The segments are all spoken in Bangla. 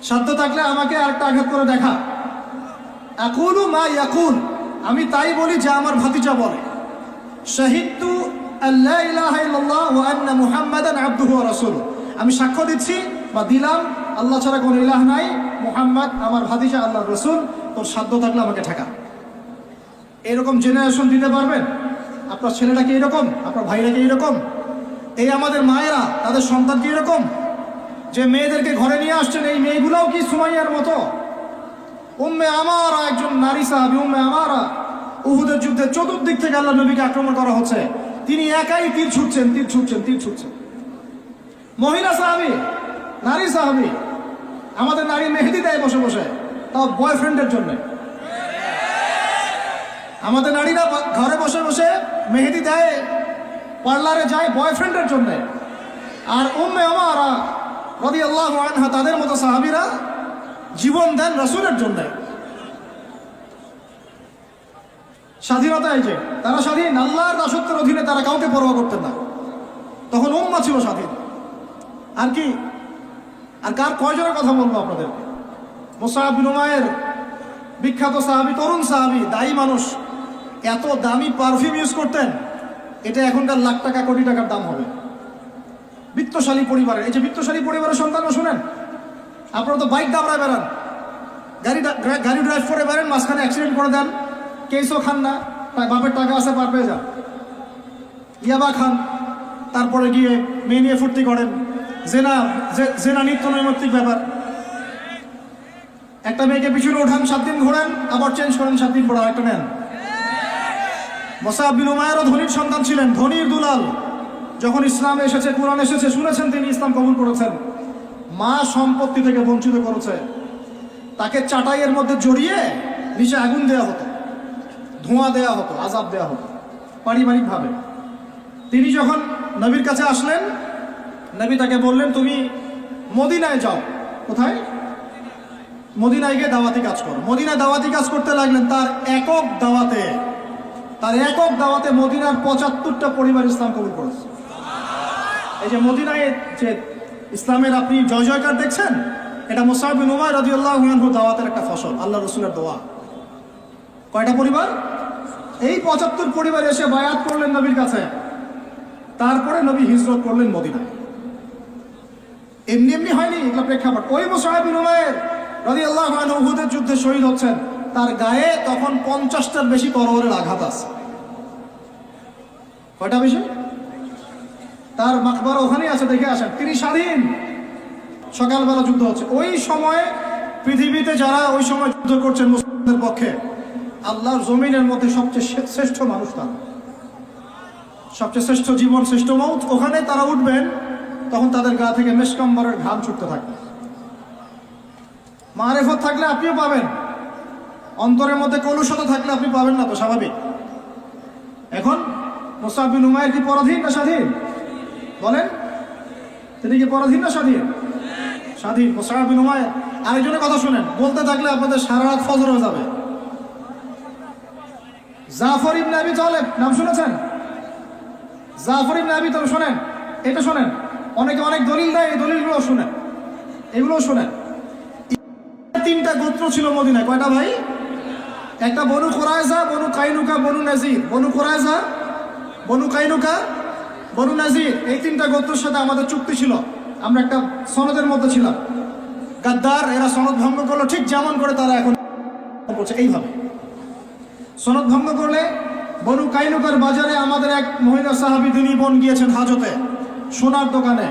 সাধ্য থাকলে আমাকে আরেকটা আঘাত করে দেখা। আকুলু মা ইয়াকুল, আমি তাই বলি যা আমার ভাতিজা বলে। শাহিদতু আল্লা ইলাহা ইল্লাল্লাহ ওয়া আন্না মুহাম্মাদান আবদুহু ওয়া রাসূলুহু, আমি সাক্ষ্য দিচ্ছি বা দিলাম আল্লাহ ছাড়া কোনো ইলাহ নাই, মুহাম্মদ আমার ভাতিজা আল্লাহর রাসূল। তোর সাধ্য থাকলে আমাকে ঠেকা। এরকম জেনারেশন দিতে পারবেন? আপনার ছেলেটা কি এরকম? আপনার ভাইরা কি এরকম? এই আমাদের মায়েরা তাদের সন্তান কি এরকম যে মেয়েদেরকে ঘরে নিয়ে আসছেন? এই মেয়েগুলোও কি সুমাইয়ার মতো? উম্মে আমারা একজন নারী সাহাবী, উম্মে আমারা, উহুদের যুদ্ধে চতুর্দিক থেকে আল্লাহ নবীকে আক্রমণ করা হচ্ছে, তিনি একাই তীর ছুটছেন। মহিলা সাহাবী, নারী সাহাবী। আমাদের নারী মেহেদি দেয় বসে বসে, তাও বয়ফ্রেন্ডের জন্য। আমাদের নারীরা ঘরে বসে বসে মেহেদি দেয়, পার্লারে যায় বয়ফ্রেন্ডের জন্য। আর উম্মে আমারা রাদিয়াল্লাহু আনহা, তাদের মতো সাহাবীরা জীবন দেন রাসূলের জন্য। স্বাধীনতা এই যে, তারা স্বাধীন, আল্লাহর দাসত্বের অধীনে তারা কাউকে পরোয়া করতেন না। তখন উম্মাহ ছিল স্বাধীন। আর কি, আর কার কয়জনের কথা বলবো আপনাদেরকে? মুসআব বিন উমাইর, বিখ্যাত সাহাবী, তরুণ সাহাবী, দায়ী মানুষ, এত দামি পারফিউম ইউজ করতেন, এটা এখনকার লাখ টাকা কোটি টাকার দাম হবে। বিত্তশালী পরিবারের, এই যে বিত্তশালী পরিবারের সন্তানও শুনেন, আপনারা তো বাইক দাবড়ায় বেড়ান, গাড়ি ড্রাইভ করে বেড়ান, মাঝখানে অ্যাক্সিডেন্ট করে দেন, কেসও খান না, তাই বাপের টাকা আছে পার পেয়ে যান, ইয়াবা খান, তারপরে গিয়ে মেয়ে নিয়ে ফুর্তি করেন। জেনা নিত্য নৈমিত্তিক ব্যাপার। একটা মেয়েকে পিছনে ওঠান, 7 দিন ঘোরেন, আবার চেঞ্জ করেন, 7 দিন পরে একটা নেন। মুসআব বিন উমাইরও ধনীর সন্তান ছিলেন, ধনীর দুলাল। যখন ইসলাম এসেছে, কুরআন এসেছে, শুনেছেন তিনি ইসলাম কবুল করেছেন। মা সম্পত্তি থেকে বঞ্চিত করেছে, তাকে চাটাইয়ের মধ্যে জড়িয়ে নিচে আগুন দেওয়া হতো, ধোঁয়া দেওয়া হতো, আযাব দেওয়া হতো পারিবারিকভাবে। তিনি যখন নবীর কাছে আসলেন, নবী তাকে বললেন, তুমি মদিনায় যাও। কোথায়? মদিনায় গিয়ে দাওয়াতি কাজ করো। মদিনায় দাওয়াতি কাজ করতে লাগলেন। তার একক দাওয়াতে মদিনার 75টা পরিবার ইসলাম কবুল করেছে। এই যে মদিনায় যে ইসলামের আপনি জয় জয়কার দেখছেন, এটা মুসআব বিন উমাইর রাদিয়াল্লাহু আনহু দাওয়াতের একটা ফসল, আল্লাহ রাসূলের দোয়া। কয়টা পরিবার? এই 75 পরিবার এসে বায়াত করলেন নবীর কাছে। তারপরে নবী হিজরত করলেন মদিনায়। এমনি এমনি হয়নি, এগুলো প্রেক্ষাপট। ওই মুসআব বিন উমাইর রাদিয়াল্লাহু আনহু উহুদের যুদ্ধে শহীদ হচ্ছেন, তার গায়ে তখন 50টার বেশি তরবারের আঘাত আছে। কয়টা বেশি? তার মাকবারা ওখানেই আছে, দেখে আসেন। তিনি স্বাধীন। সকালবেলা যুদ্ধ হচ্ছে। ওই সময়ে পৃথিবীতে যারা ওই সময় যুদ্ধ করছেন মুসলিমদের পক্ষে, আল্লাহর জমিনের মধ্যে সবচেয়ে শ্রেষ্ঠ মানুষ তারা, সবচেয়ে শ্রেষ্ঠ জীবন, শ্রেষ্ঠ মৌত। ওখানে তারা উঠবেন, তখন তাদের গা থেকে মেশকাম্বরের ঘাম ছুটতে থাকবে। মারেফত থাকলে আপনিও পাবেন, অন্তরের মধ্যে কলুষতা থাকলে আপনি পাবেন না, তো স্বাভাবিক। এখন মুসআব বিন উমাইর কি পরাধীন না স্বাধীন? বলেন, তিনি কি পরাধীন না স্বাধীন? স্বাধীন মুসআব বিন উমাইর। আরেকজনের কথা শুনেন, বলতে থাকলে আপনাদের সারা রাত ফজর হয়ে যাবে। জাফর ইবনে আবি তালেব নাম শুনেছেন? জাফর ইবনে আবি তালেব শোনেন, এটা শোনেন। অনেকে অনেক দলিল দেয়, এই দলিলগুলো শুনেন, এগুলো শোনেন। 3টা গোত্র ছিল মদিনায়। কয়টা ভাই? একটা বনু কুরাইজা, বনু কাইনুকা, বনু নাজির। বনু কুরাইজা, বনু কাইনুকা, বনু নাজির, এই 3টা গোত্রের সাথে আমাদের চুক্তি ছিল। আমরা একটা সনদের মধ্যে ছিলাম। গাদ্দার, এরা সনদ ভঙ্গ করলো, ঠিক যেমন করে তারা এখন করছে এইভাবে। সনদ ভঙ্গ করলে বনু কাইনুকার বাজারে আমাদের এক মহিলা সাহাবী, তিনি বোন গিয়েছেন হাজতে, সোনার দোকানে।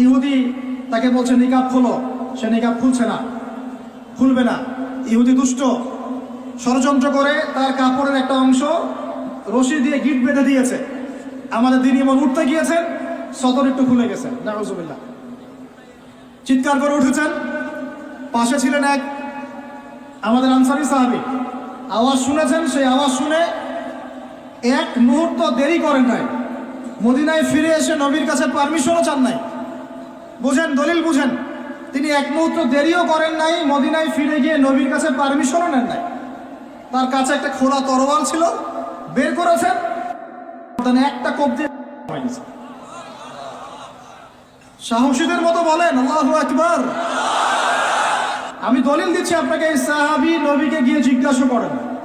ইহুদি তাকে বলছে নিকাব খোলো, সে নিকাব খুলবে না। ইহুদি দুষ্ট, ষড়যন্ত্র করে তার কাপড়ের একটা অংশ রশি দিয়ে গিট বেঁধে দিয়েছে। আমাদের দিন ইমাম উঠতে গিয়েছেন, সদর একটু খুলে গেছে, নাউজুবিল্লাহ। চিৎকার করে উঠেছেন। পাশে ছিলেন এক আমাদের আনসারী সাহাবী, আওয়াজ শুনেছেন। সেই আওয়াজ শুনে এক মুহূর্ত দেরি করেন নাই, মদিনায় ফিরে এসে নবীর কাছে পারমিশনও চান নাই। বুঝেন, দলিল বুঝেন। তিনি এক মুহূর্ত দেরিও করেন নাই, মদিনায় ফিরে গিয়ে নবীর কাছে পারমিশনও নেন নাই। তার কাছে একটা খোলা তরোয়াল ছিল, বের করেছেন, একটা কোপ দিয়ে সাহসীদের মতো বলেন আল্লাহু আকবার। আমি দলিল দিচ্ছি আপনাকে, এই সাহাবী নবীকে গিয়ে জিজ্ঞাসা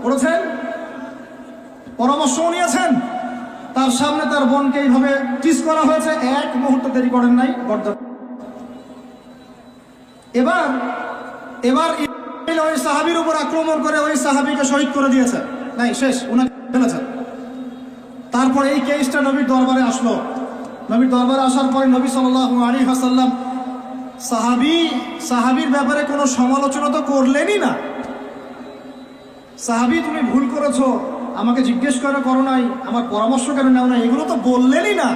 করেছেন, পরামর্শ নিয়েছেন, তার সামনে তার বোনকে এইভাবে টিস করা হয়েছে, এক মুহূর্ত দেরি করেন নাই, এবার ওই সাহাবীর উপর আক্রমণ করে ওই সাহাবীকে শহীদ করে দিয়েছে, নাই শেষ, উনাকে ফেলেছেন। তারপর এই কেসটা নবীর দরবারে আসলো। নবীর দরবারে আসার পরে নবী সাল্লাল্লাহু আলাইহি ওয়াসাল্লাম সাহাবীর ব্যাপারে কোনো সমালোচনা তো করলেনই না। সাহাবী তুমি ভুল করেছো, আমাকে জিজ্ঞেস করো নাই, আমার পরামর্শ কেন নেও না, এগুলো তো বললেনই না।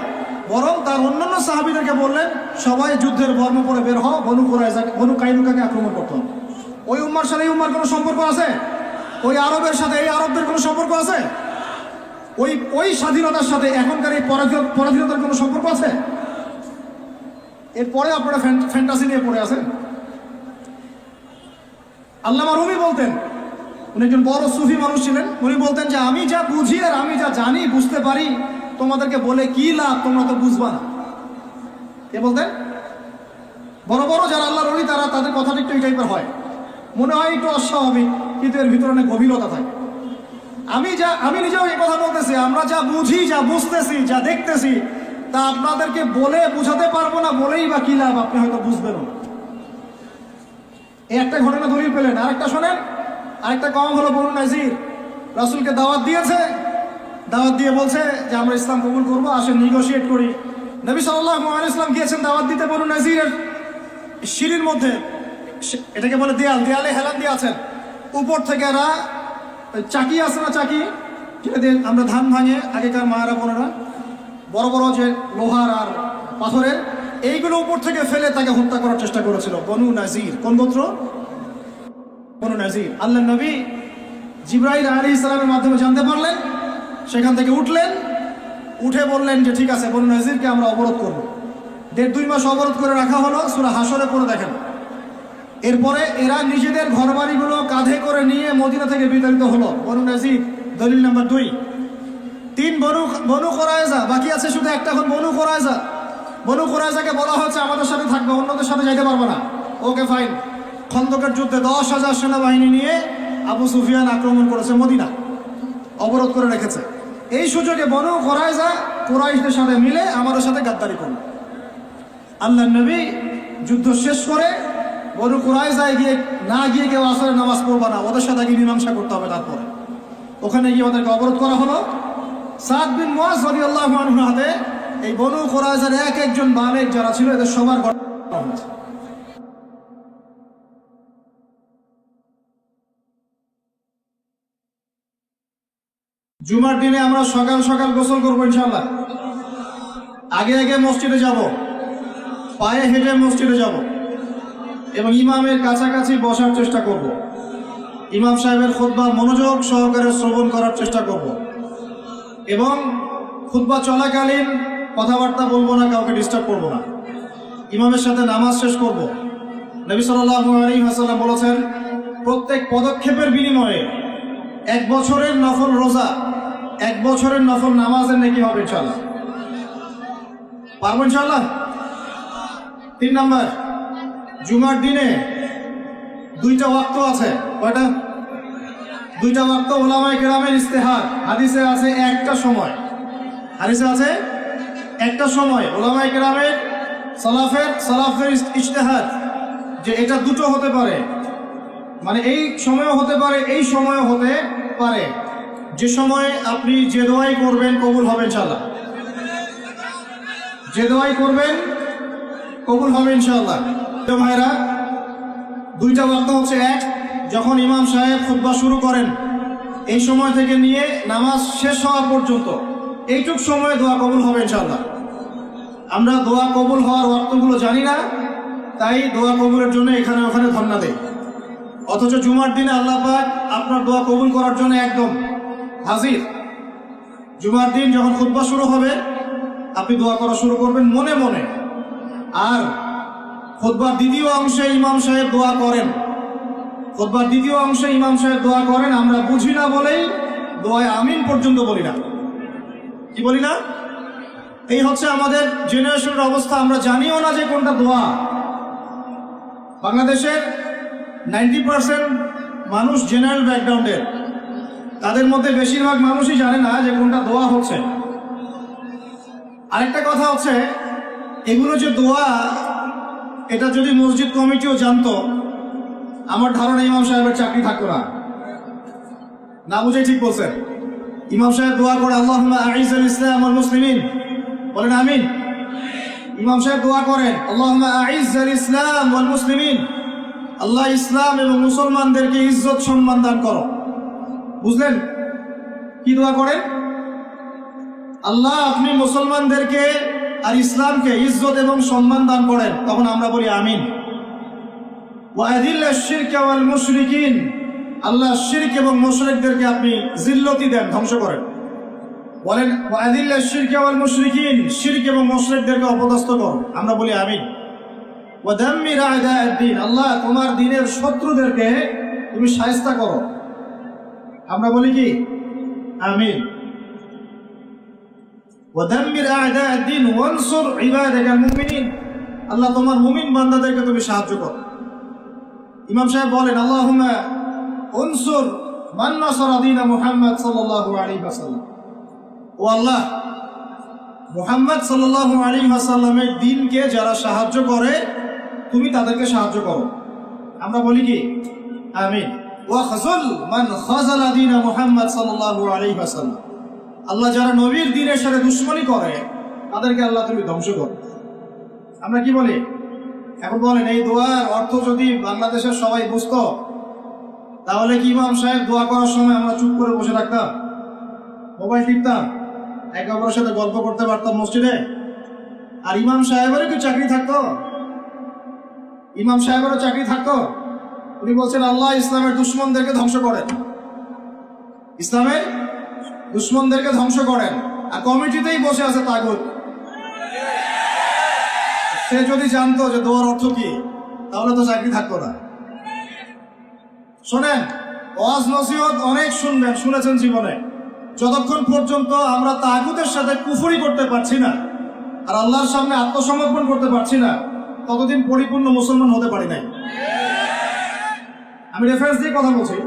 বরং তার অন্যান্য সাহাবীদেরকে বললেন, সবাই যুদ্ধের বর্ম পরে বের হও, বনু কাইনুকাকে আক্রমণ করতে হবে। ওই উম্মার সাথে এই উম্মার কোনো সম্পর্ক আছে? ওই আরবের সাথে এই আরবদের কোনো সম্পর্ক আছে? ওই স্বাধীনতার সাথে এখনকার এই পরাধীনতার কোনো সম্পর্ক আছে? এরপরে আপনারা ফ্যান্টাসি নিয়ে পড়ে আছেন। আল্লামা রুমি বলতেন, উনি একজন বড় সুফি মানুষ ছিলেন, উনি বলতেন যে আমি যা বুঝি আর আমি যা জানি বুঝতে পারি, তোমাদেরকে বলে কি লাভ, তোমরা তো বুঝবা না। কে বলতেন? বড় বড় যারা আল্লাহর ওলি তারা, তাদের কথাটা একটু এই টাইপের হয়, মনে হয় একটু অস্বাভাবিক, কিন্তু এর ভিতরে অনেক গভীরতা থাকে। আমি নিজেও এই কথা বলতেছি, আমরা যা বুঝি, যা বুঝতেছি, যা দেখতেছি, তা আপনাদেরকে বলে বুঝাতে পারবো না, বলেই বা কি লাভ, আপনি হয়তো বুঝবেন না। এই একটা ঘটনা দলিল পেলেন। আরেকটা শোনেন, আরেকটা কম হলো বনু নাজির রাসূলকে দাওয়াত দিয়েছে, দাওয়াত দিয়ে বলছে যে আমরা ইসলাম কবুল করবো, আসেন নিগোশিয়েট করি। নবী সাল্লাল্লাহু আলাইহি ওয়াসাল্লাম গিয়েছেন দাওয়াত দিতে বনু নাজিরের সিঁড়ির মধ্যে, এটাকে বলে দেয়ালে হেলান দিয়ে আছেন। উপর থেকে এরা চাকি আছে না, চাকি যেটা দিয়ে আমরা ধান ভাঙে, আগেকার মায়েরা বোনেরা, বড় বড় যে লোহার আর পাথরের, এইগুলো উপর থেকে ফেলে তাকে হত্যা করার চেষ্টা করেছিল বনু নাজির। কোন গোত্র? বনু নাজির। আল্লাহ নবী জিবরাইল আলাইহিস সালামের মাধ্যমে জানতে পারলেন, সেখান থেকে উঠে বললেন যে ঠিক আছে, বনু নাজিরকে আমরা অবরোধ করব। 1.5-2 মাস অবরোধ করে রাখা হলো, সূরা হাসরে পড়ে দেখেন। এরপরে এরা নিজেদের ঘরবাড়িগুলো কাঁধে করে নিয়ে মদিনা থেকে বিতাড়িত হলো। বনু নাজির, দলিল নাম্বার 2। 3 বনু কুরাইজা, বাকি আছে শুধু একটা, এখন বনু কুরাইজা। বনু কুরাইজাকে বলা হচ্ছে আমাদের সাথে থাকবে, অন্যদের সাথে যাইতে পারবে না। Okay fine. খন্দকের যুদ্ধে 10,000 সেনাবাহিনী নিয়ে আবু সুফিয়ান আক্রমণ করেছে মদিনা, অবরোধ করে রেখেছে। এই সুযোগে বনু কুরাইজা কুরাইশদের সাথে মিলে আমাদের সাথে গাদ্দারি করল। আল্লাহ নবী যুদ্ধ শেষ করে বনু কুরাইজায় গিয়ে কেউ আসরের নামাজ পড়বে না, ওদের সাথে গিয়ে মীমাংসা করতে হবে। তারপরে ওখানে গিয়ে ওদেরকে অবরোধ করা হলো। সাদ বিন মুআজ রাদিয়াল্লাহু আনহুর হাতে এই বনু কুরাইজার একজন বালেক যারা ছিল, এদের সবার গঠন হয়েছে। জুমার দিনে আমরা সকাল সকাল গোসল করবো ইনশাআল্লাহ। আগে মসজিদে যাব, পায়ে হেঁটে মসজিদে যাব এবং ইমামের কাছাকাছি বসার চেষ্টা করব। ইমাম সাহেবের খুতবা মনোযোগ সহকারে শ্রবণ করার চেষ্টা করব এবং খুতবা চলাকালীন কথাবার্তা বলবো না, কাউকে ডিস্টার্ব করব না। ইমামের সাথে নামাজ শেষ করব। নবী সাল্লাল্লাহু আলাইহি ওয়াসাল্লাম বলেছেন, প্রত্যেক পদক্ষেপের বিনিময়ে 1 বছরের নফল রোজা, 1 বছরের নফল নামাজের নেকি হবে ইনশাআল্লাহ। পারবো ইনশাআল্লাহ। 3 নাম্বার, জুমার দিনে 2টা ওয়াক্ত আছে। কয়টা? 2টা ওয়াক্ত। উলামায়ে কেরামের ইজতিহাদ, হাদিসে আছে একটা সময়, হাদিসে আছে একটা সময়। উলামায়ে কেরামের সালাফের ইজতিহাদ যে এটা দুটো হতে পারে, মানে এই সময়ও হতে পারে, এই সময়ও হতে পারে। যে সময় আপনি যে দোয়াই করবেন কবুল হবে ইনশাআল্লাহ, যে দোয়াই করবেন কবুল হবে ইনশাআল্লাহ। তো ভাইরা, 2টা ওয়াক্ত হচ্ছে, এক যখন ইমাম সাহেব খুতবা শুরু করেন এই সময় থেকে নিয়ে নামাজ শেষ হওয়া পর্যন্ত এইটুক সময়ে দোয়া কবুল হবে ইনশাআল্লাহ। আমরা দোয়া কবুল হওয়ার ওয়াক্তগুলো জানি না, তাই দোয়া কবুলের জন্য এখানে ওখানে ধন্না দেই। অথচ জুমার দিনে আল্লাহ পাক আপনার দোয়া কবুল করার জন্য একদম হাজির। জুমার দিন যখন খুতবা শুরু হবে আপনি দোয়া করা শুরু করবেন মনে মনে। আর খুতবার দ্বিতীয় অংশে ইমাম সাহেব দোয়া করেন, খুতবার দ্বিতীয় অংশে ইমাম সাহেব দোয়া করেন, আমরা বুঝি না বলেই দোয়ায় আমিন পর্যন্ত বলি না। কি বলি না? এই হচ্ছে আমাদের জেনারেশনের অবস্থা। আমরা জানিও না যে কোনটা দোয়া। বাংলাদেশের 90% মানুষ জেনারেল ব্যাকগ্রাউন্ডের, তাদের মধ্যে বেশিরভাগ মানুষই জানে না যে কোনটা দোয়া হচ্ছে। আরেকটা কথা হচ্ছে, এগুলো যে দোয়া, এটা যদি মসজিদ কমিটিও জানতো, আমার ধারণা ইমাম সাহেবের চাকরি থাকতো না। না বুঝে ঠিক বলছেন। ইমাম সাহেব দোয়া করে আল্লাহুম্মা আইজ্জিল ইসলাম ওয়াল মুসলিমিন, বলেন আমিন। ইমাম সাহেব দোয়া করেন আল্লাহুম্মা আইজ্জিল ইসলাম ওয়াল মুসলিমিন, আল্লাহ ইসলাম এবং মুসলমানদেরকে ইজ্জত সম্মান দান করো। বুঝলেন কি দোয়া করেন? আল্লাহ আপনি মুসলমানদেরকে আর ইসলামকে ইজ্জত এবং সম্মান দান করেন। তখন আমরা বলি আমিন। ওয়া আযিল্লাশ শিরকা ওয়াল মুশরিকিন, আল্লাহ শিরক এবং মুশরিকদেরকে আপনি জিল্লতি দেন, ধ্বংস করেন। বলেন ওয়া আযিল্লাশ শিরকা ওয়াল মুশরিকিন, শিরক এবং মুশরিকদেরকে অপদস্থ করো। আমরা বলি আমিন। ওয়া দাম্মির আ'দা'আদ-দ্বীন, আল্লাহ তোমার দ্বীনের শত্রুদেরকে তুমি শায়েস্তা করো। আমরা বলি কি আমিন। ওয়া দাম্মির আ'দা'আদ-দ্বীন ওয়ানসুর ইবাদাকাল মুমিনিন, আল্লাহ তোমার মুমিন বান্দাদেরকে তুমি সাহায্য করো। ইমাম সাহেব বলেন আল্লাহুম্মা উনসুর মান নাসারা দীন মুহাম্মদ সাল্লাল্লাহু আলাইহি ওয়াসাল্লাম, ও আল্লাহ মুহাম্মদ সাল্লাল্লাহু আলাইহি ওয়াসাল্লামের দ্বীনকে যারা সাহায্য করে তুমি তাদেরকে সাহায্য করো। আমরা বলি কি আমিন। ওয়া খাযুল মান খাযালা দীন মুহাম্মদ সাল্লাল্লাহু আলাইহি ওয়াসাল্লাম, আল্লাহ যারা নবীর দ্বীনের সাথে দুশমনী করে তাদেরকে আল্লাহ তুমি ধ্বংস করো। আমরা কি বলি? এখন বলেন এই দোয়ার অর্থ যদি বাংলাদেশের সবাই বুঝতো, তাহলে কি ইমাম সাহেব দোয়া করার সময় আমরা চুপ করে বসে থাকতাম, মোবাইল টিপতাম, একে অপরের সাথে গল্প করতে পারতাম মসজিদে? আর ইমাম সাহেবেরও কি চাকরি থাকতো? ইমাম সাহেবেরও চাকরি থাকতো? উনি বলছেন আল্লাহ ইসলামের দুশমনদেরকে ধ্বংস করেন, ইসলামের দুশমনদেরকে ধ্বংস করেন। আর কমিটিতেই বসে আছে তাগুত। সে যদি জানতো যে দোয়ার অর্থ কি, তাহলে তো চাকরি থাকতো না। শোনেন, ওয়াজ নসিহত অনেক শুনবেন, শুনেছেন জীবনে, যতক্ষণ পর্যন্ত আমরা তাগুতের সাথে কুফরি করতে পারছি না আর আল্লাহর সামনে আত্মসমর্পণ করতে পারছি না, ততদিন পরিপূর্ণ মুসলমান হতে পারি নাই। আমি রেফারেন্স দিয়ে কথা বলছি।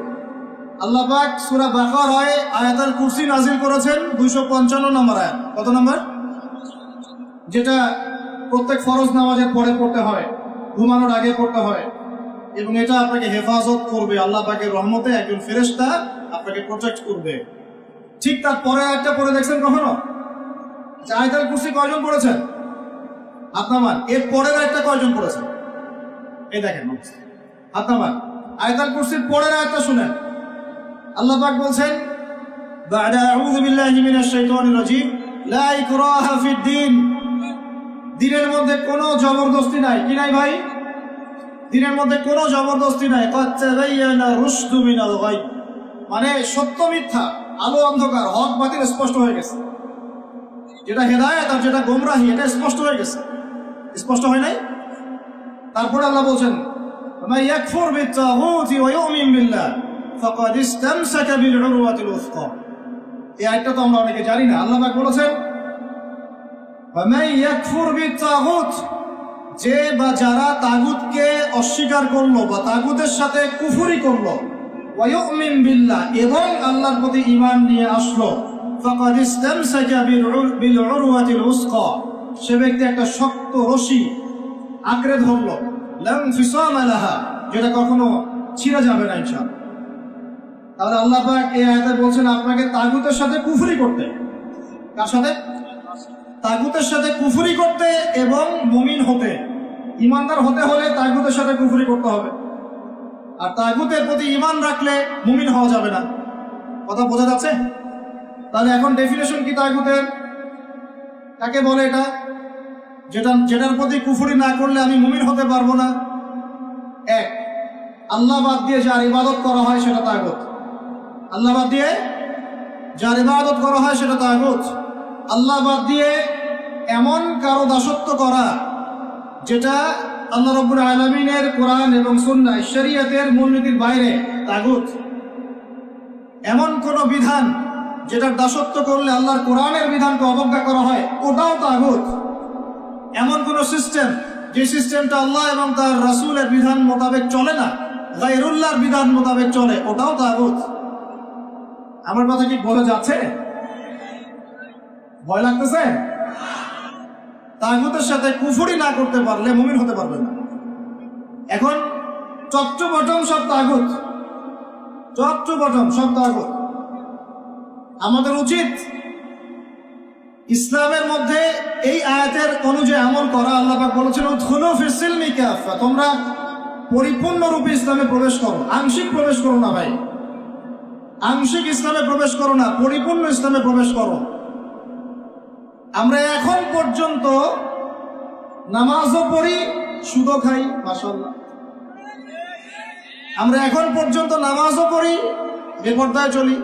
আল্লাহ পাক সূরা বাকারায় আয়াতুল কুরসি নাজিল করেছেন 255 নম্বর আয়াত। কত নম্বর? যেটা প্রত্যেক ফরজ নামাজের পরে পড়তে হয়, ঘুমানোর আগে পড়তে হয়, এবং এটা আপনাকে হেফাজত করবে। আল্লাহ পাকের রহমতে একজন ফেরেশতা আপনাকে প্রোটেক্ট করবে। ঠিক তার পরে একটা পড়ে দেখছেন কখনো? আয়াতুল কুরসি কয়জন পড়েছেন? আপনার এর পরের একটা কয়জন পড়েছেন? এই দেখেন আপনার আয়াতুল কুরসির পরের আয়াতটা শুনেন। আল্লাহ পাক বলছেন বা'দা আউযু বিল্লাহি মিনাশ শাইতানির রাজীম লা ইকরাহা ফিদ-দীন, দ্বীনের মধ্যে কোনো জবরদস্তি নাই। কি নাই ভাই? দ্বীনের মধ্যে কোনো জবরদস্তি নাই। ক্বাদ তাবায়্যানা রুশদু মিনাল গায়, মানে সত্য মিথ্যা, আলো অন্ধকার, হক বাতিল স্পষ্ট হয়ে গেছে। যেটা হেদায়েত আর যেটা গোমরাহি, এটা স্পষ্ট হয়ে গেছে। স্পষ্ট হয় নাই? তারপরে আল্লাহ বলছেন মান ইয়াকফুর বিত-তাগুতি ওয়া ইউমিন বিল্লাহ ফাকাদ ইসতামসাকা বিল উরওয়াতিল উসকা। এই আয়াতটা তো আমরা অনেকে জানি না। আল্লাহ পাক বলেছেন মান ইয়াকফুর বিত-তাগুত, যে বা যারা তাগুতকে অস্বীকার করলো বা তাগুতের সাথে কুফরি করলো, ওয়া ইউমিন বিল্লাহ, এবং আল্লাহর প্রতি ঈমান নিয়ে আসলো, ফাকাদ ইসতামসাকা বিল উরওয়াতিল উসকা, সে ব্যক্তি একটা শক্ত রশি আঁকড়ে ধরলো, লা ইনফিসামা লাহা, যেটা কখনো ছিঁড়ে যাবে না ইনশাআল্লাহ। তাহলে আল্লাহ পাক এই আয়াতে বলছেন আপনাকে তাগুতের সাথে কুফরি করতে। কার সাথে? তাগুতের সাথে কুফরি করতে এবং মুমিন হতে। ঈমানদার হতে হলে তাগুতের সাথে কুফরি করতে হবে, আর তাগুতের প্রতি ঈমান রাখলে মুমিন হওয়া যাবে না। কথা বোঝা যাচ্ছে? তাহলে এখন ডেফিনেশন কি তাগুতের? কাকে বলে এটা? যেটার প্রতি কুফরি না করলে আমি মুমিন হতে পারবো না। এক, আল্লাহ বাদ দিয়ে যার ইবাদত করা হয় সেটা তাগুত। আল্লাহ বাদ দিয়ে যার ইবাদত করা হয় সেটা তাগুত। আল্লাহ বাদ দিয়ে এমন কারো দাসত্ব করা যেটা আল্লাহ রাব্বুল আলামিনের কোরআন এবং সুন্নাহ শরীয়তের মূলনীতির বাইরে, তাগুত। এমন কোন বিধান যেটার দাসত্ব করলে আল্লাহর কোরআনের বিধানকে অবজ্ঞা করা হয়, ওটাও তাগুত। এমন কোন সিস্টেম যে সিস্টেমটা আল্লাহ এবং তার রাসূলের বিধান মোতাবেক চলে না, গায়রুল্লাহর বিধান মোতাবেক চলে, ওটাও তাগুত। আমার কথা কি বোঝা যাচ্ছে? ভয় লাগতেছে? তাগুতের সাথে কুফরি না করতে পারলে মুমিন হতে পারবে না। এখন চট্টবটম সব তাগুত, চট্টবটম সব তাগুত। আমাদের উচিত ইসলামের মধ্যে এই আয়াতের অনুযায়ী আমল করা। আল্লাহ পাক বলেছেন উদখুলু ফিস সিলমি কাফা, তোমরা পরিপূর্ণরূপে ইসলামে প্রবেশ করো, আংশিক প্রবেশ করো না ভাই, আংশিক ইসলামে প্রবেশ করো না, পরিপূর্ণ ইসলামে প্রবেশ করো। আমরা এখন পর্যন্ত নামাজও পড়ি, সুদও খাই, মাশাআল্লাহ। আমরা এখন পর্যন্ত নামাজও পড়ি, বেপরদায় চলি,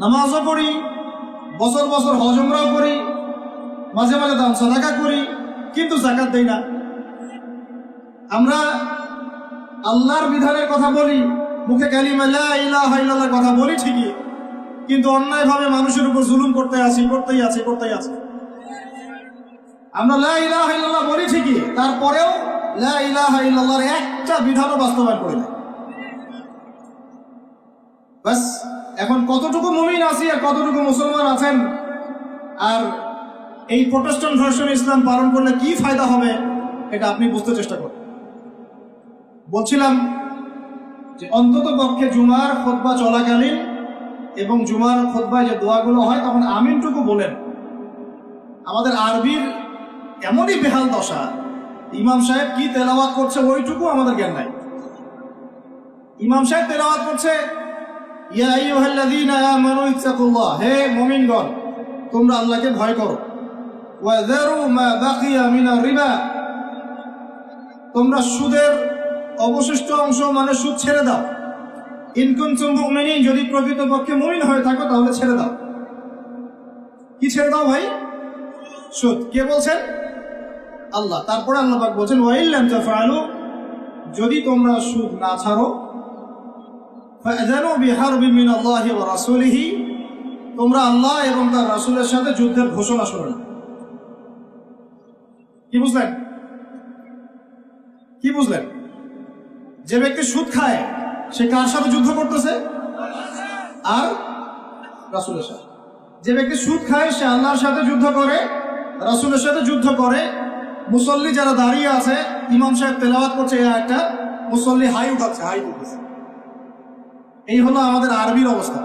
নামাজও পড়ি, বছর বছর হজ উমরাও করি, মাঝে মাঝে দান সাদাকা করি, কিন্তু যাকাত দেই না। আমরা আল্লাহর বিধানের কথা বলি, মুখে কালিমা লা ইলাহা ইল্লাল্লাহর কথা বলি ঠিকই, কিন্তু অন্যায়ভাবে মানুষের উপর জুলুম করতেই আছি। আমরা লা ইলাহা ইল্লাল্লাহ বলি ঠিকই, তারপরেও লা ইলাহা ইল্লাল্লাহর একটা বিধানও বাস্তবায়ন করি না। বাস, এখন কতটুকু মুমিন আছি আর কতটুকু মুসলমান আছেন, আর এই প্রোটেস্ট্যান্ট ভার্সন ইসলাম পালন করলে কি ফায়দা হবে, এটা আপনি বুঝতে চেষ্টা করুন। বলছিলাম যে অন্তত পক্ষে জুমার খুতবা চলাকালীন এবং জুমার খুতবায় যে দোয়াগুলো হয় তখন আমিনটুকু বলেন। আমাদের আরবির এমনই বেহাল দশা, ইমাম সাহেব কি তেলাওয়াত করছে ওইটুকু আমাদের জ্ঞান নাই। ইমাম সাহেব তেলাওয়াত করছে ইয়া আইয়ুহাল্লাযীনা আমানু ইত্তাকুল্লাহ, হে মুমিনগণ তোমরা আল্লাহকে ভয় করো, ওয়া যারু মা বাকিয়া মিনার রিবা, তোমরা সুদের অবশিষ্ট অংশ মানে সুদ ছেড়ে দাও। ইন কুনতুম মুমিনিন, যদি প্রকৃতপক্ষে মুমিন হয়ে থাকো তাহলে ছেড়ে দাও। কি ছেড়ে দাও ভাই? সুদ। কে বলছেন? আল্লাহ। তারপরে আল্লাহ পাক বলছেন ওয়া ইল্লাম তাফআলু, যদি তোমরা সুদ না ছাড়ো, ফাআযানু বিহারবিন মিনাল্লাহি ওয়া রাসূলিহি, তোমরা আল্লাহ এবং তার রাসূলের সাথে যুদ্ধের ঘোষণা শোনো। কি বুঝলেন? কি বুঝলেন? যে ব্যক্তি সুদ খায় সে কার সাথে যুদ্ধ করতেছে? আর রাসূলের সাথে। যে ব্যক্তি সুদ খায় সে আল্লাহর সাথে যুদ্ধ করে, রাসূলের সাথে যুদ্ধ করে। মুসল্লি যারা দাঁড়িয়ে আছে, ইমাম সাহেব তেলাওয়াত করছে এই আয়াতটা, মুসল্লি হাই উঠাচ্ছে। এই হলো আমাদের আরবির অবস্থা।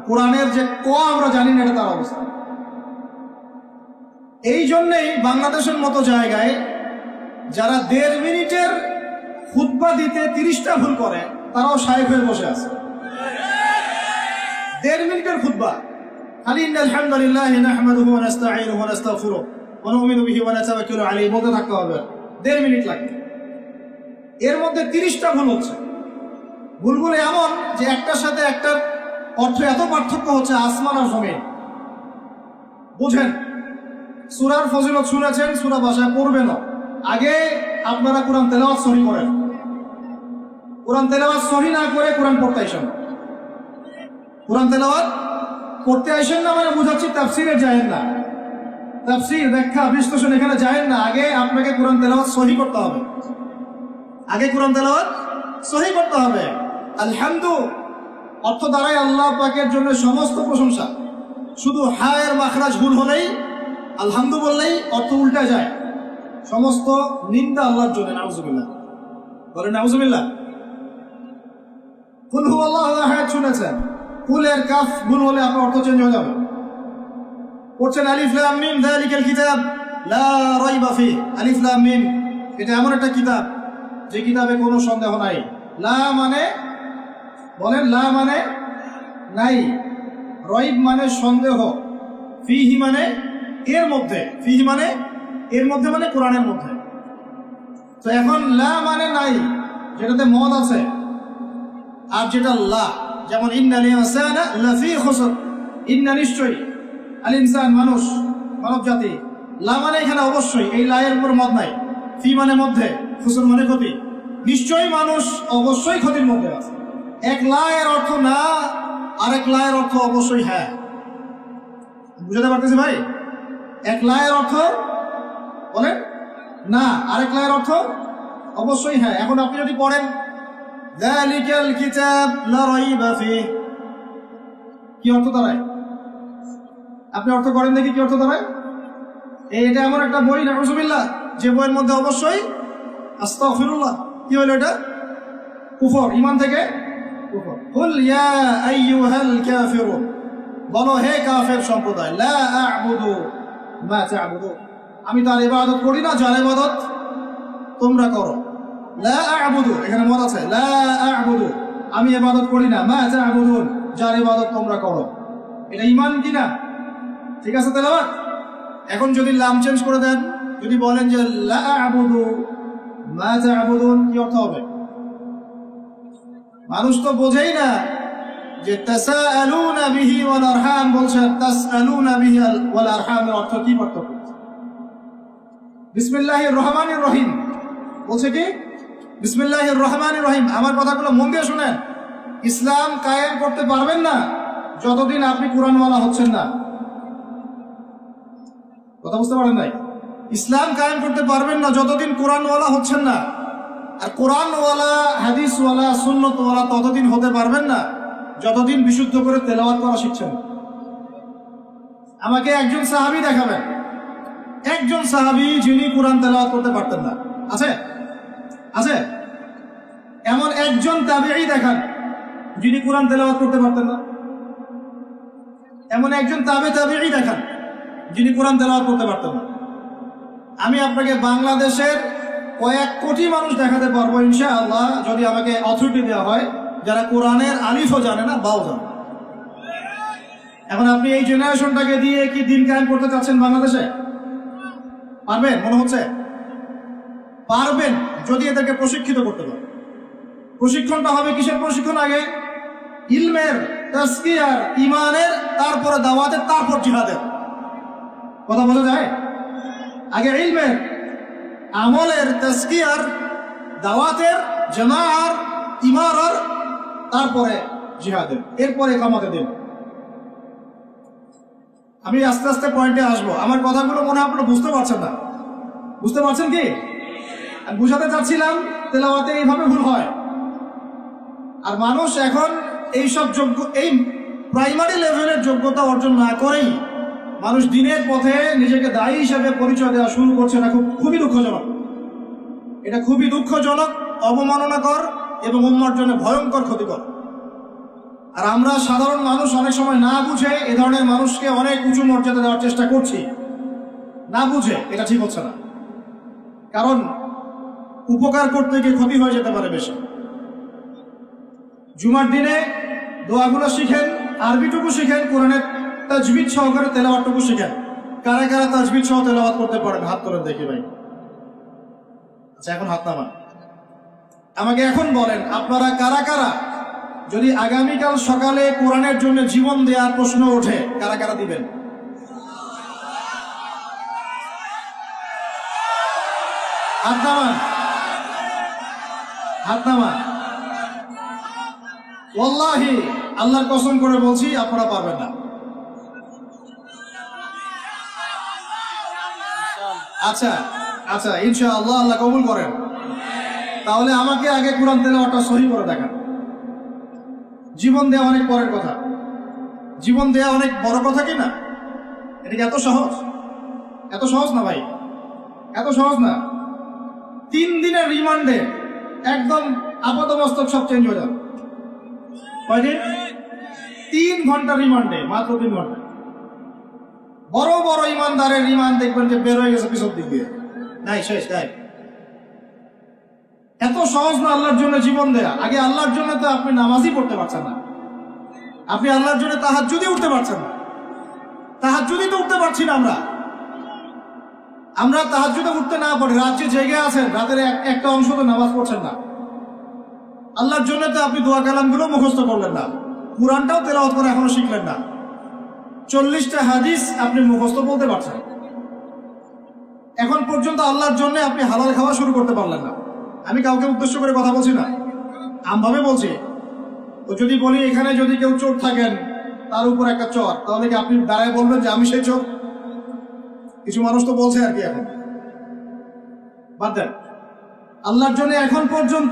কোরআনের যে ক আমরা জানি না, এটা তার অবস্থা। এই জন্যেই বাংলাদেশের মতো জায়গায় যারা 1.5 মিনিটের খুতবা দিতে 30টা ভুল করে, তারাও শায়েখ হয়ে বসে আছে। 1.5 মিনিটের খুতবা, খালি ইন্নাল হামদুলিল্লাহি নাহমাদুহু ওয়া নাস্তাঈনুহু ওয়া নাস্তাগফিরুহু ওয়া নু'মিনু বিহি ওয়া নাতাওয়াক্কালু আলাইহি বলতে থাকতে হবে। 1.5 মিনিট লাগে, এর মধ্যে 30টা ভুল হচ্ছে। ভুলগুলো এমন যে একটার সাথে একটার অর্থ এত পার্থক্য হচ্ছে আসমান আর জমিন। বুঝেন, সূরার ফজিলত শুনেছেন, সূরা ভাষায় পড়বেন। আগে আপনারা কোরআন তেলাওয়াত সহি করেন। কোরআন তেলাওয়াত সহি না করে কোরআন পড়তে আসেন। কোরআন তেলাওয়াত পড়তে আসেন না মানে বুঝাচ্ছি তাফসিরে যায়েন না, তাফসির ব্যাখ্যা বিশ্লেষণ এখানে যায়েন না। আগে আপনাকে কোরআন তেলাওয়াত সহি করতে হবে। আগে কোরআন তেলাওয়াত সহি করতে হবে। আলহামদু অর্থ দ্বারাই আল্লাহ পাকের জন্য সমস্ত প্রশংসা। শুধু হায়ের মাখরাজ ভুল হলেই, আলহামদু বললেই অর্থ উল্টা যায়। সমস্ত নিন্দা আল্লাহর জন্য। নাউজুবিল্লাহ বলেন, নাউজুবিল্লাহ। কুল হুয়াল্লাহু আহাদ শুনেছেন, কুলের কাফ ভুল হলে আপনার অর্থ চেঞ্জ হয়ে যাবে। পড়ছেন আলিফ লাম মিম যালিকাল কিতাব লা রাইবা ফি। আলিফ লাম মিম, এটা এমন একটা কিতাব যে কিতাবে কোনো সন্দেহ নাই। লা মানে, বলেন, লা মানে নাই, রাইব মানে সন্দেহ, ফিহি মানে এর মধ্যে, ফিহি মানে এর মধ্যে মানে কোরআনের মধ্যে। তো এখন লা মানে নাই, যেটাতে মদ আছে, আর যেটা লা, যেমন ইন্নাল ইনসানা লাফি খুসর, ইন্না নিশ্চয়ই, আল ইনসান মানুষ, মানব জাতি। লা মানে এখানে অবশ্যই, এই লা এর উপর মদ নাই। ফি মানে মধ্যে, খুসর মানে ক্ষতি। নিশ্চয়ই মানুষ অবশ্যই ক্ষতির মধ্যে আছে। এক লা এর অর্থ না, আরেক লা এর অর্থ অবশ্যই হ্যাঁ। বুঝাতে পারতেছি ভাই? এক লা এর অর্থ বলেন না, আরেক লা এর অর্থ অবশ্যই হ্যাঁ। এখন আপনি যদি পড়েন যালিকাল কিতাব লা রাইবা ফিহ। কি অর্থ দাঁড়ায়? আপনি অর্থ করেন দেখি কি অর্থ দাঁড়ায়। এটা এমন একটা বই, নাউযুবিল্লাহ, যে বইয়ের মধ্যে অবশ্যই আস্তাগফিরুল্লাহ, কি হলো এটা? কুফর, ঈমান থেকে কুফর। কুল ইয়া আইয়ুহাল কাফিরুন, বলো হে কাফের সম্প্রদায়, লা আ'বুদু মা তা'বুদুন, আমি তার ইবাদত করি না যার ইবাদত তোমরা করো। লা আ'বুদু, এখানে মত আছে, লা আ'বুদু, আমি ইবাদত করি না, মা তা'বুদুন, যার ইবাদত তোমরা করো। এটা ঈমান কি না? ঠিক আছে তেলাওয়াত। এখন যদি লাম চেঞ্জ করে দেন, যদি বলেন যে লা আ'বুদু মা তা'বুদুন, কি অর্থ হবে? মানুষ তো বোঝেই না যে তাসাআলুনা বিহি ওয়াল আরহাম বলছে, তাসআলুনা বিহি ওয়াল আরহামের অর্থ কি পার্থক্য? বিসমিল্লাহির রহমানির রহিম বলছে কি? বিসমিল্লাহির রহমানির রহিম। আমার কথাগুলো মন দিয়ে শুনেন। ইসলাম কায়েম করতে পারবেন না যতদিন আপনি কোরআনওয়ালা হচ্ছেন না। কথা বুঝতে পারেন নাই? ইসলাম কায়েম করতে পারবেন না যতদিন কোরআনওয়ালা হচ্ছেন না। আর কোরআনওয়ালা, হাদিসওয়ালা, সুন্নতওয়ালা ততদিন হতে পারবেন না যতদিন বিশুদ্ধ করে তেলাওয়াত করা শিখছেন। আমাকে একজন সাহাবী দেখাবেন, একজন সাহাবী যিনি কোরআন তেলাওয়াত করতে পারতেন না। আছে? আছে? এমন একজন তাবেঈ দেখান যিনি কোরআন তেলাওয়াত করতে পারতেন না। এমন একজন তাবেঈ দেখান যিনি কোরআন তেলাওয়াত করতে পারতেন না। আমি আপনাকে বাংলাদেশের কয়েক কোটি মানুষ দেখাতে পারবো ইনশাআল্লাহ, যদি আমাকে অথরিটি দেওয়া হয়, যারা কোরআনের আলিফও জানে না, বাও জানে। এখন আপনি এই জেনারেশনটাকে দিয়ে কি দিন কায়েম করতে চাচ্ছেন বাংলাদেশে? পারবেন? মনে হচ্ছে পারবেন যদি এদেরকে প্রশিক্ষিত করতে পারেন। প্রশিক্ষণটা হবে কিসের প্রশিক্ষণ? আগে ইলমের, তাজকিয়ার, ঈমানের, তারপরে দাওয়াতের, তারপর জিহাদের। কথা বোঝা যায়? আগে ইলমের, আমলের, তাজকিয়ার, দাওয়াতের, জামাআর, ইমারার, তারপরে জিহাদের, এরপরে কামাতে দিন। আমি আস্তে আস্তে পয়েন্টে আসবো। আমার কথাগুলো মনে হয় আপনারা বুঝতে পারছেন না। বুঝতে পারছেন কি? আমি বুঝাতে চাচ্ছিলাম তেলাওয়াতে এইভাবে ভুল হয়। আর মানুষ এখন এইসব এই প্রাইমারি লেভেলের যোগ্যতা অর্জন না করেই মানুষ দিনের পথে নিজেকে দায়ী হিসেবে পরিচয় দেওয়া শুরু করছে। না, খুবই দুঃখজনক। এটা খুবই দুঃখজনক, অবমাননাকর এবং উম্মার জন্য ভয়ঙ্কর ক্ষতিকর। আর আমরা সাধারণ মানুষ অনেক সময় না বুঝে এ ধরনের মানুষকে অনেক উঁচু মর্যাদা দেওয়ার চেষ্টা করছি। না বুঝে এটা ঠিক হচ্ছে না, কারণ উপকার করতে গিয়ে ক্ষতি হয়ে যেতে পারে বেশি। জুমার দিনে দোয়াগুলো শিখেন, আরবিটুকু শিখেন, কোরআনের তাজবিদ সহকারে তেলাওয়াতটুকু শিখেন। কারা কারা তাজবিদ সহ তেলাওয়াত করতে পারেন হাত তোলেন দেখি ভাই। আচ্ছা, এখন হাত নামান। আমাকে এখন বলেন আপনারা কারা কারা, যদি আগামীকাল সকালে কোরআনের জন্য জীবন দেওয়ার প্রশ্ন ওঠে, কারা কারা দিবেন? হাত নামান, হাত নামান। ওয়াল্লাহি, আল্লাহর কসম করে বলছি আপনারা পারবেন না। আচ্ছা আচ্ছা, ইনশাআল্লাহ আল্লাহ কবুল করেন। তাহলে আমাকে আগে কোরআন তেলাওয়াতটা সহি করে দেখান। জীবন দেওয়া অনেক পরের কথা, জীবন দেওয়া অনেক বড় কথা কি না? এটা কি এত সহজ? এত সহজ না ভাই, এত সহজ না। 3 দিনের রিমান্ডে একদম আপাতমস্তক সব চেঞ্জ হয়ে যাবে। কয়দিন? 3 ঘন্টা রিমান্ডে, মাত্র 3 ঘন্টা। বড় বড় ইমানদারের রিমান্ড দেখবেন যে বের হয়ে গেছে পিছন দিক দিয়ে, নাই শেষ নাই। এত সহজ না আল্লাহর জন্য জীবন দেয়া। আগে আল্লাহর জন্য তো আপনি নামাজই পড়তে পারছেন না, আপনি আল্লাহর জন্য তাহাজ্জুদই উঠতে পারছেন না। তাহাজ্জুদই তো উঠতে পারছি না আমরা তাহাজ্জুদে উঠতে না পারি, রাত্রে জেগে আছেন, রাতের একটা অংশ তো নামাজ পড়ছেন না। আল্লাহর জন্য তো আপনি দোয়া কালামগুলো মুখস্থ করলেন না, কুরআনটাও তেলাওয়াত করে এখনো শিখলেন না, 40টা হাদিস আপনি মুখস্থ বলতে পারছেন। এখন পর্যন্ত আল্লাহর জন্য আপনি হালাল খাওয়া শুরু করতে পারলেন না। আমি কাউকে উদ্দেশ্য করে কথা বলছি না, আমভাবে বলছি। তো যদি বলি এখানে যদি কেউ চোর থাকেন, তার উপর একটা চর, তাহলে কি আপনি দাঁড়ায় বলবেন যে আমি সেই চোর? কিছু মানুষ তো বলছে আর কি। এখন বাদ দেন, আল্লাহর জন্য এখন পর্যন্ত